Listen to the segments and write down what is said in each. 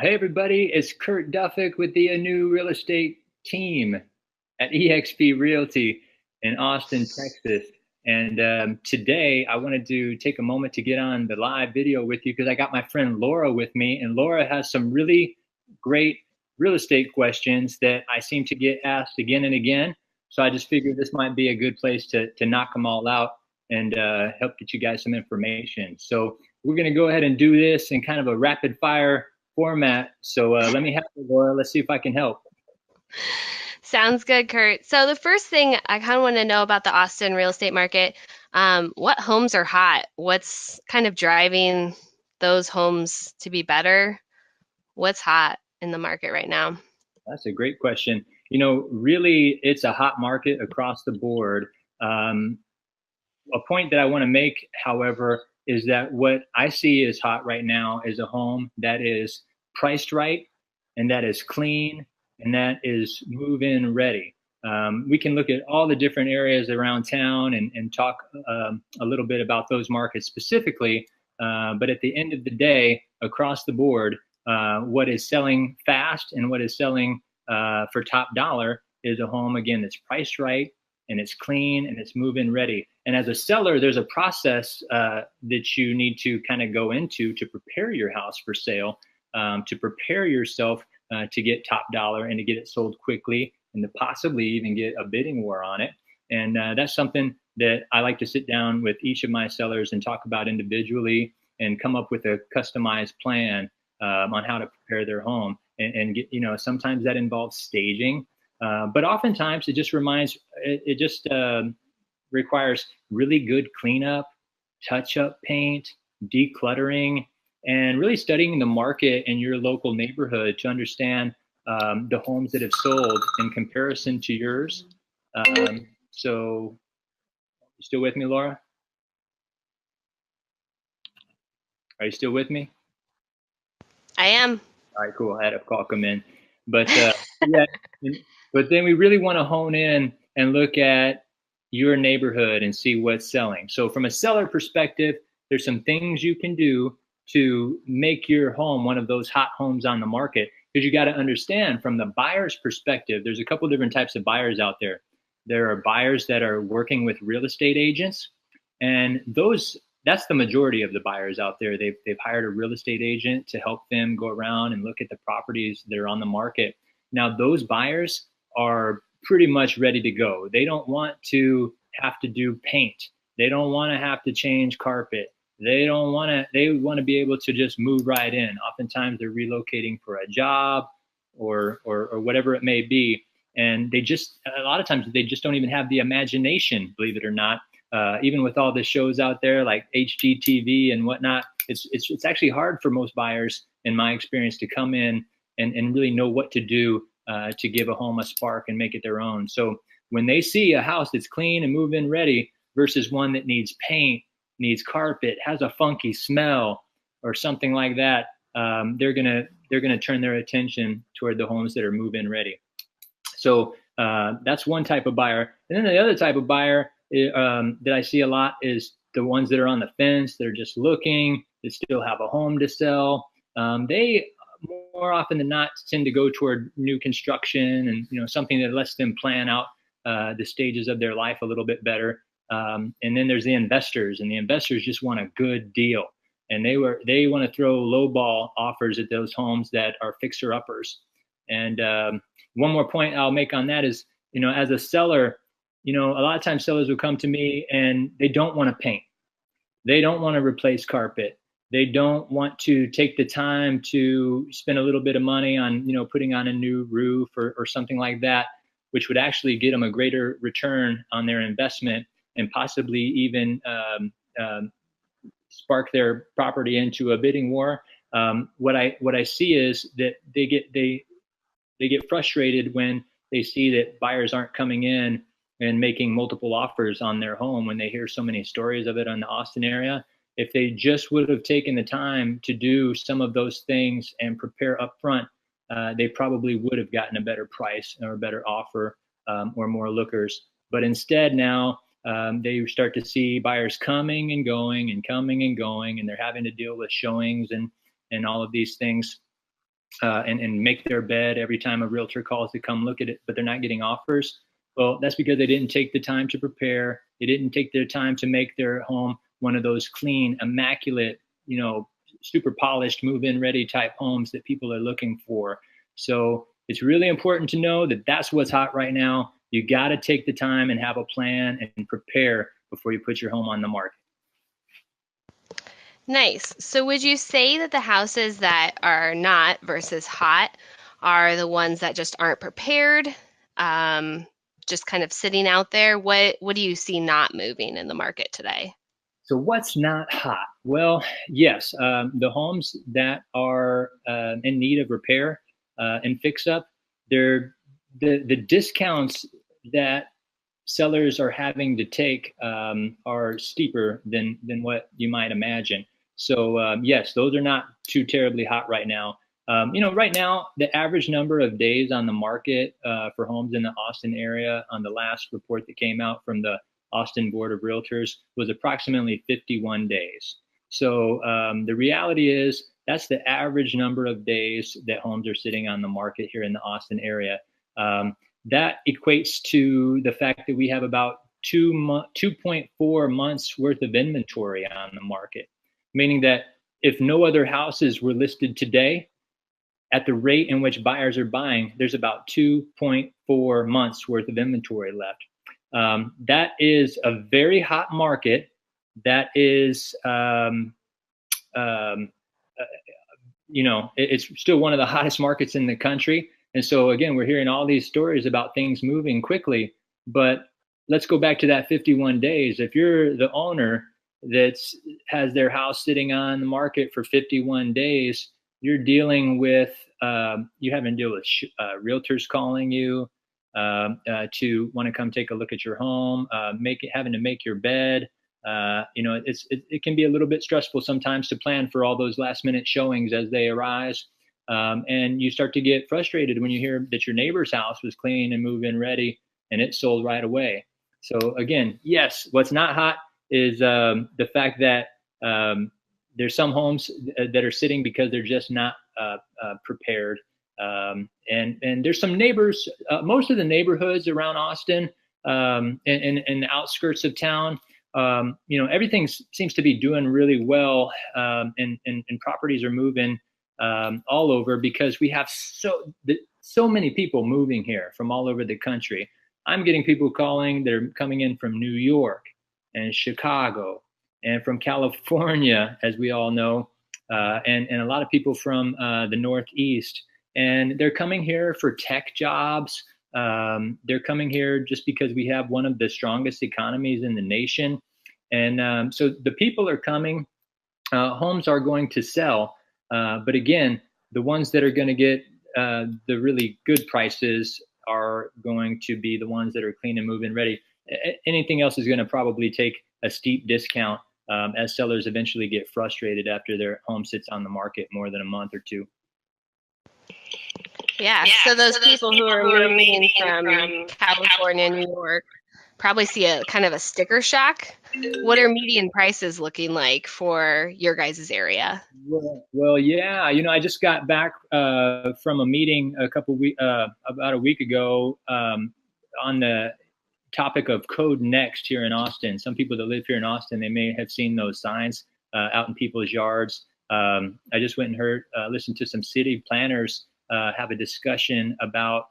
Well, hey everybody, it's Kurt Duffeck with the new real estate team at eXp Realty in Austin, Texas. And today I wanted to take a moment to get on the live video with you because I got my friend Laura with me, and Laura has some really great real estate questions that I seem to get asked again and again. So I just figured this might be a good place to knock them all out and help get you guys some information. So we're going to go ahead and do this in kind of a rapid fire format. So let me have it, Laura. Let's see if I can help. Sounds good, Kurt. So the first thing I kind of want to know about the Austin real estate market, what homes are hot? What's kind of driving those homes to be better? What's hot in the market right now? That's a great question. Really, it's a hot market across the board. Um, a point that I want to make, however, is that what I see is hot right now is a home that is priced right and that is clean and that is move-in ready. We can look at all the different areas around town and talk a little bit about those markets specifically. But at the end of the day, across the board, what is selling fast and what is selling for top dollar is a home, again, that's priced right and it's clean and it's move-in ready. And as a seller, there's a process that you need to kind of go into to prepare your house for sale, to prepare yourself to get top dollar and to get it sold quickly and to possibly even get a bidding war on it. And that's something that I like to sit down with each of my sellers and talk about individually and come up with a customized plan on how to prepare their home. And get, sometimes that involves staging, but oftentimes it just requires really good cleanup, touch-up paint, decluttering, and really studying the market in your local neighborhood to understand the homes that have sold in comparison to yours. So, you still with me, Laura? Are you still with me? I am. All right, cool. I had a call come in, but yeah, but then we really want to hone in and look at your neighborhood and see what's selling. So from a seller perspective, there's some things you can do to make your home one of those hot homes on the market, because you got to understand from the buyer's perspective, there's a couple different types of buyers out there. There are buyers that are working with real estate agents, and that's the majority of the buyers out there. They've hired a real estate agent to help them go around and look at the properties that are on the market. Now, those buyers are pretty much ready to go. They don't want to have to do paint. They don't want to have to change carpet. They want to be able to just move right in. Oftentimes they're relocating for a job or whatever it may be. And a lot of times they just don't even have the imagination, believe it or not. Even with all the shows out there like HGTV and whatnot, it's actually hard for most buyers, in my experience, to come in and really know what to do to give a home a spark and make it their own. So when they see a house that's clean and move-in ready versus one that needs paint, needs carpet, has a funky smell, or something like that, they're gonna turn their attention toward the homes that are move-in ready. So that's one type of buyer. And then the other type of buyer that I see a lot is the ones that are on the fence. They're just looking, they still have a home to sell. They more often than not tend to go toward new construction and something that lets them plan out the stages of their life a little bit better. And then there's the investors, and the investors just want a good deal, and they want to throw lowball offers at those homes that are fixer uppers. And one more point I'll make on that is, as a seller, a lot of times sellers will come to me and they don't want to paint. They don't want to replace carpet. They don't want to take the time to spend a little bit of money on, putting on a new roof or something like that, which would actually get them a greater return on their investment and possibly even spark their property into a bidding war. What I see is that they get frustrated when they see that buyers aren't coming in and making multiple offers on their home when they hear so many stories of it in the Austin area. If they just would have taken the time to do some of those things and prepare up front, they probably would have gotten a better price or a better offer or more lookers. But instead now they start to see buyers coming and going and coming and going, and they're having to deal with showings and all of these things. and make their bed every time a realtor calls to come look at it, but they're not getting offers. Well, that's because they didn't take the time to prepare. They didn't take their time to make their home one of those clean, immaculate, super polished, move-in ready type homes that people are looking for. So it's really important to know that that's what's hot right now. You got to take the time and have a plan and prepare before you put your home on the market. Nice. So would you say that the houses that are not versus hot are the ones that just aren't prepared, just kind of sitting out there? What do you see not moving in the market today? So what's not hot? Well, yes, the homes that are in need of repair and fix up, the discounts that sellers are having to take are steeper than what you might imagine. So yes, those are not too terribly hot right now. Right now, the average number of days on the market for homes in the Austin area on the last report that came out from the Austin Board of Realtors was approximately 51 days. So the reality is that's the average number of days that homes are sitting on the market here in the Austin area. That equates to the fact that we have about 2.4 months worth of inventory on the market, meaning that if no other houses were listed today, at the rate in which buyers are buying, there's about 2.4 months worth of inventory left. That is a very hot market. That is, it's still one of the hottest markets in the country. And so again, we're hearing all these stories about things moving quickly, but let's go back to that 51 days. If you're the owner that has their house sitting on the market for 51 days, you're dealing with, you're having to deal with realtors calling you to want to come take a look at your home, having to make your bed. It can be a little bit stressful sometimes to plan for all those last minute showings as they arise. And you start to get frustrated when you hear that your neighbor's house was clean and move-in ready and it sold right away. So again, yes, what's not hot is the fact that there's some homes that are sitting because they're just not prepared. And there's some neighbors, most of the neighborhoods around Austin and the outskirts of town, everything seems to be doing really well, and properties are moving all over because we have so many people moving here from all over the country. I'm getting people calling. They're coming in from New York and Chicago and from California, as we all know, and a lot of people from the Northeast. And they're coming here for tech jobs. They're coming here just because we have one of the strongest economies in the nation. And so the people are coming. Homes are going to sell. But again, the ones that are going to get the really good prices are going to be the ones that are clean and move-in ready. Anything else is going to probably take a steep discount as sellers eventually get frustrated after their home sits on the market more than a month or two. Yeah, so those people who are moving from California, New York, probably see a kind of a sticker shock. What are median prices looking like for your guys' area? Well, yeah, I just got back from a meeting about a week ago on the topic of Code Next here in Austin. Some people that live here in Austin, they may have seen those signs out in people's yards. I just went and listened to some city planners have a discussion about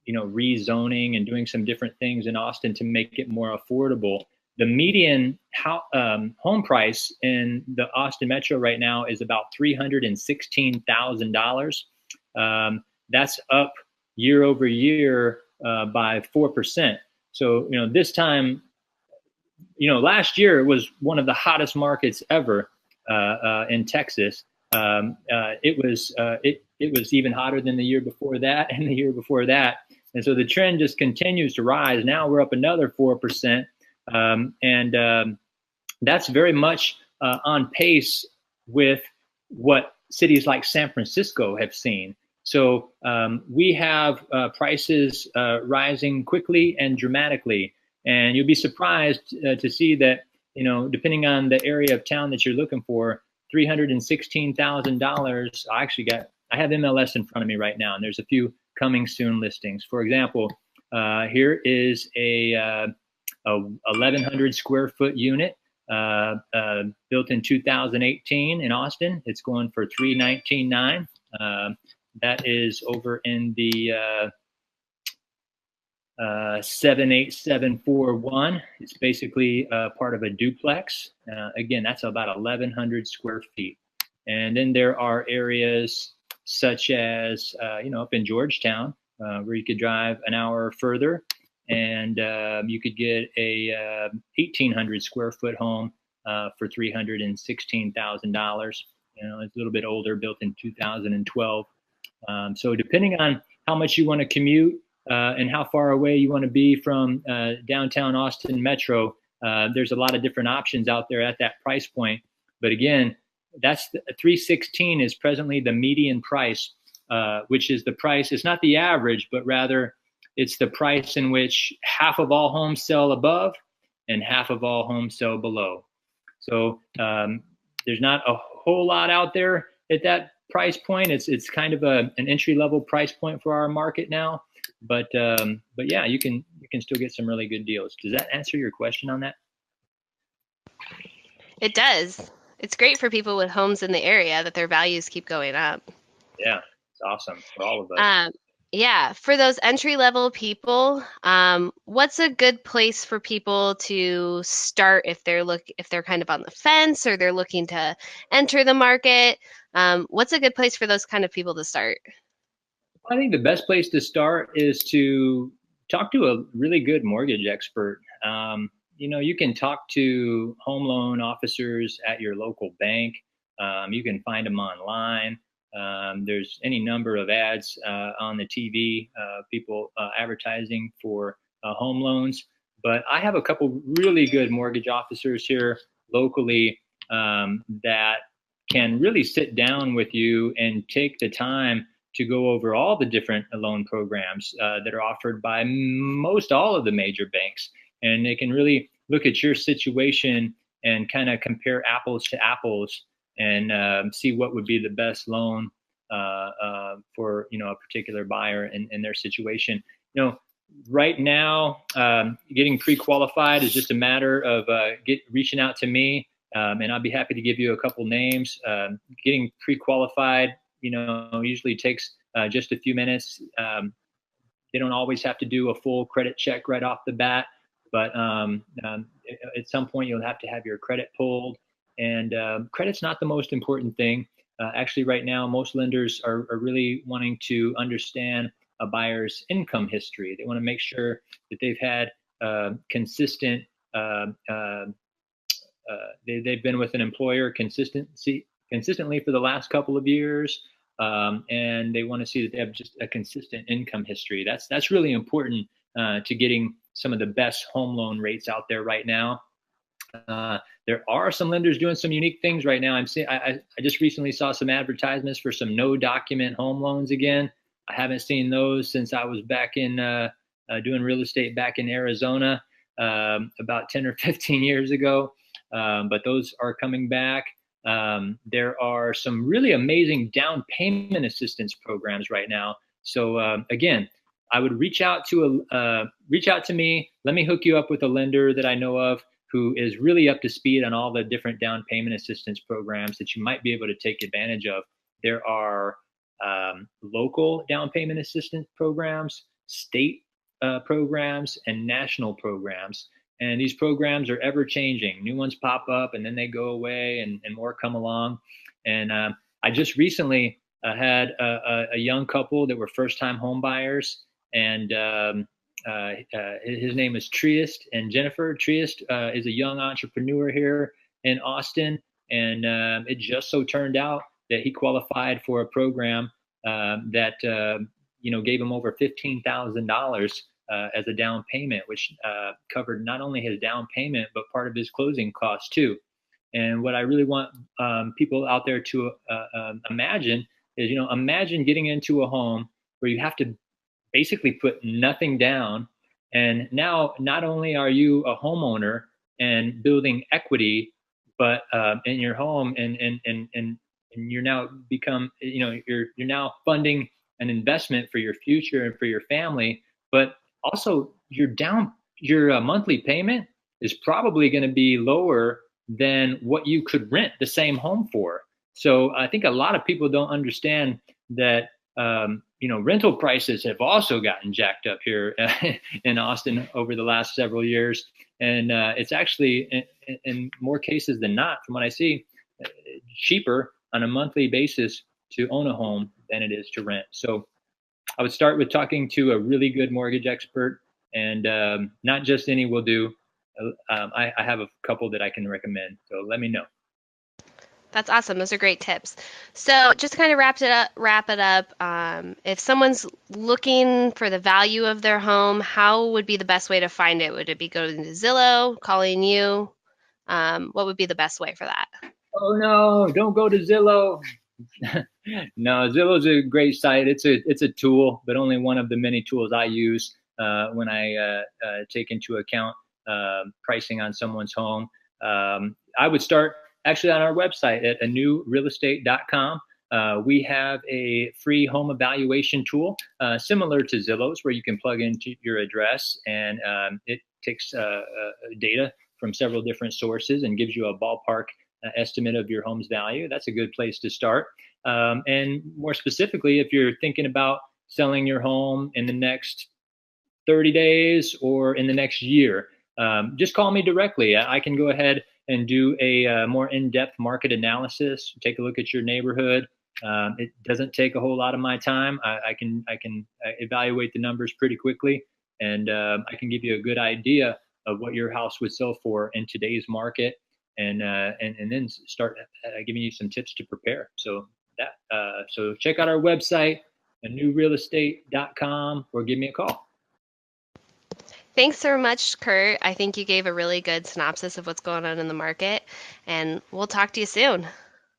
rezoning and doing some different things in Austin to make it more affordable. The median home price in the Austin metro right now is about $316,000. That's up year over year by 4%. So, this time, last year was one of the hottest markets ever in Texas. It was even hotter than the year before that and the year before that. And so the trend just continues to rise. Now we're up another 4%. And that's very much on pace with what cities like San Francisco have seen. So we have prices rising quickly and dramatically. And you'll be surprised to see that, depending on the area of town that you're looking for, $316,000. I have MLS in front of me right now, and there's a few coming soon listings. For example, here is a 1,100 square foot unit built in 2018 in Austin. It's going for $319,900. That is over in the 78741. It's basically part of a duplex. Again, that's about 1,100 square feet. And then there are areas such as, up in Georgetown, where you could drive an hour further, and you could get a 1,800 square foot home for $316,000. It's a little bit older, built in 2012. So depending on how much you want to commute and how far away you want to be from downtown Austin Metro, there's a lot of different options out there at that price point. But again, that's $316 is presently the median price, which is the price. It's not the average, but rather it's the price in which half of all homes sell above and half of all homes sell below. So there's not a whole lot out there at that price point. It's kind of an entry level price point for our market now. But yeah, you can still get some really good deals. Does that answer your question on that? It does. It's great for people with homes in the area that their values keep going up. Yeah, it's awesome for all of us. Yeah, for those entry-level people, what's a good place for people to start if they're kind of on the fence or they're looking to enter the market? What's a good place for those kind of people to start? I think the best place to start is to talk to a really good mortgage expert. You can talk to home loan officers at your local bank. You can find them online. There's any number of ads on the TV, people advertising for home loans. But I have a couple really good mortgage officers here locally that can really sit down with you and take the time to go over all the different loan programs that are offered by most all of the major banks. And they can really look at your situation and kind of compare apples to apples and see what would be the best loan for a particular buyer in their situation. Right now, getting pre-qualified is just a matter of reaching out to me, and I'll be happy to give you a couple names. Getting pre-qualified, usually takes just a few minutes. They don't always have to do a full credit check right off the bat, but at some point you'll have to have your credit pulled. And credit's not the most important thing. Actually, right now, most lenders are really wanting to understand a buyer's income history. They want to make sure that they've had consistent, they've been with an employer consistently for the last couple of years. And they want to see that they have just a consistent income history. That's really important to getting some of the best home loan rates out there right now. There are some lenders doing some unique things right now. I just recently saw some advertisements for some no document home loans again. I haven't seen those since I was back in doing real estate back in Arizona about 10 or 15 years ago. But those are coming back. There are some really amazing down payment assistance programs right now. So again, I would reach out to me. Let me hook you up with a lender that I know of who is really up to speed on all the different down payment assistance programs that you might be able to take advantage of. There are local down payment assistance programs, state programs, and national programs. And these programs are ever changing. New ones pop up and then they go away and more come along. And I just recently had a young couple that were first time home buyers, and his name is Triest and Jennifer. Triest is a young entrepreneur here in Austin, and it just so turned out that he qualified for a program that gave him over $15,000 as a down payment, which covered not only his down payment but part of his closing costs too. And what I really want people out there to imagine is, imagine getting into a home where you have to basically put nothing down. And now not only are you a homeowner and building equity but in your home, and you're now become, you're now funding an investment for your future and for your family, but also your monthly payment is probably going to be lower than what you could rent the same home for. So I think a lot of people don't understand that rental prices have also gotten jacked up here in Austin over the last several years, and it's actually in more cases than not, from what I see, cheaper on a monthly basis to own a home than it is to rent. So I would start with talking to a really good mortgage expert, and not just any will do. I have a couple that I can recommend, so let me know. That's awesome. Those are great tips. So just to kind of wrap it up, if someone's looking for the value of their home, how would be the best way to find it? Would it be going to Zillow, calling you? What would be the best way for that? Oh no, don't go to Zillow. No, Zillow's a great site. It's a tool, but only one of the many tools I use when I take into account pricing on someone's home. I would start actually on our website at anewrealestate.com. We have a free home evaluation tool similar to Zillow's, where you can plug into your address, and it takes data from several different sources and gives you a ballpark estimate of your home's value. That's a good place to start. And more specifically, if you're thinking about selling your home in the next 30 days or in the next year, just call me directly. I can go ahead and do a more in-depth market analysis, take a look at your neighborhood. It doesn't take a whole lot of my time. I can evaluate the numbers pretty quickly, and I can give you a good idea of what your house would sell for in today's market, and then start giving you some tips to prepare. So check out our website, anewrealestate.com, or give me a call. Thanks so much, Kurt. I think you gave a really good synopsis of what's going on in the market, and we'll talk to you soon.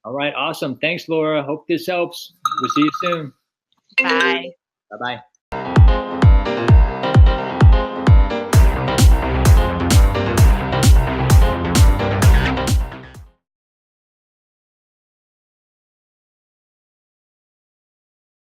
All right, awesome. Thanks, Laura. Hope this helps. We'll see you soon. Bye. Bye-bye.